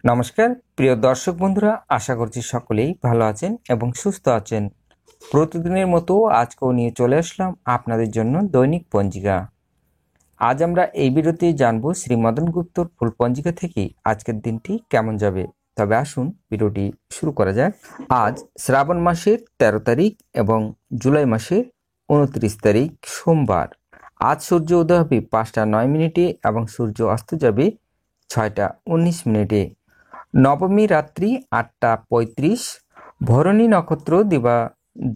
নমস্কার প্রিয় দর্শক বন্ধুরা, আশা করছি সকলেই ভালো আছেন এবং সুস্থ আছেন। প্রতিদিনের মতো আজকেও নিয়ে চলে আসলাম আপনাদের জন্য দৈনিক পঞ্জিকা। আজ আমরা এই ভিডিওতে জানবো শ্রী মদন গুপ্তর ফুল পঞ্জিকা থেকে আজকের দিনটি কেমন যাবে। তবে আসুন ভিডিওটি শুরু করা যাক। আজ শ্রাবণ মাসের 13 তারিখ এবং জুলাই মাসের 29 তারিখ সোমবার। আজ সূর্য উদয় হবে 5টা 9 মিনিটে এবং সূর্য অস্ত যাবে 6টা 19 মিনিটে। নবমী রাত্রি 8টা 35, ভরণী নক্ষত্র দিবা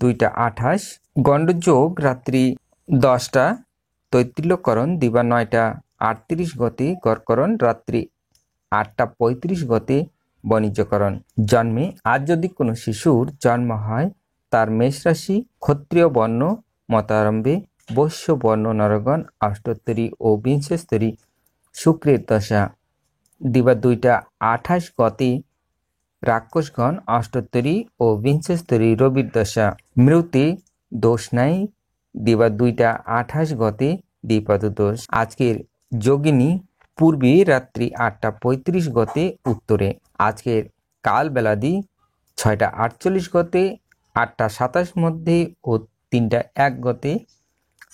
2টা 28, গণ্ডযোগ রাত্রি 10টা 33 দিবা 9টা 38 গতে, গড়করণ রাত্রি 8টা 35 গতে, বাণিজ্যকরণ। জন্মে আজ যদি কোনো শিশুর জন্ম হয়, তার মেষ রাশি, ক্ষত্রিয় বর্ণ মতারম্ভে, বৈশ্য বর্ণ নরগণ, অষ্টোত্তরী ও বিংশস্তরী শুক্রের দশা দিবা 2টা 28 গতে, রাক্ষসগণ অষ্টোত্তরী ও বিংশস্তরী রবির দশা। মৃতে দোষ নাই দিবা 2টা 28 গতে, দ্বিপদ দোষ। আজকের যোগিনী পূর্বে রাত্রি 8টা 35 গতে, উত্তরে। আজকের কাল বেলাদি 6টা 48 গতে, 8টা 27 মধ্যে ও 3টা 1 গতে,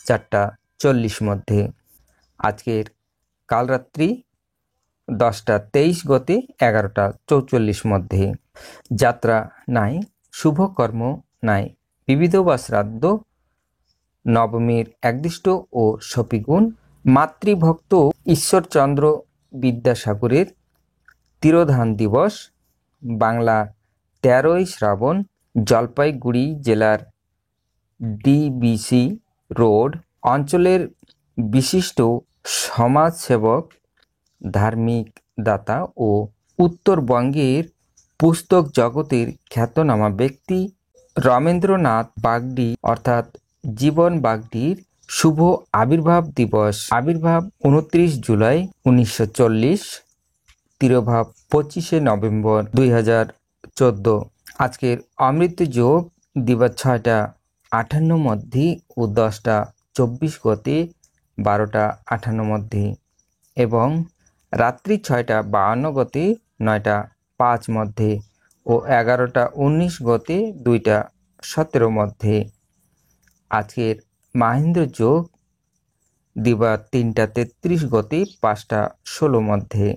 4টা 40 মধ্যে। আজকের কাল রাত্রি 10টা 23 গতে, 11টা 44 মধ্যে। যাত্রা নাই, শুভকর্ম নাই, বিবিধ বা শ্রাদ্ধ, নবমীর একদিষ্ট ও শপিগুণ। মাতৃভক্ত ঈশ্বরচন্দ্র বিদ্যাসাগরের তিরোধান দিবস, বাংলা 13ই শ্রাবণ, জলপাইগুড়ি জেলার ডিবিসি রোড অঞ্চলের বিশিষ্ট সমাজসেবক, ধার্মিক দাতা ও উত্তরবঙ্গের পুস্তক জগতের খ্যাতনামা ব্যক্তি রমেন্দ্রনাথ বাগদি অর্থাৎ জীবন বাগদির শুভ আবির্ভাব দিবস। আবির্ভাব 29 জুলাই 1940, তিরোভাব 25শে নভেম্বর 2014। আজকের অমৃত যোগ দিবা 6টা 58 মধ্যে ও 10টা 24 গতে, 12টা 58 মধ্যে এবং রাত্রি 6টা 52 গতে, 9টা 5 মধ্যে ও 11টা 19 গতে, 2টা 17 মধ্যে। আজকের মাহেন্দ্র যোগ দিবা 3টা 33 গতে, 5টা 16 মধ্যে।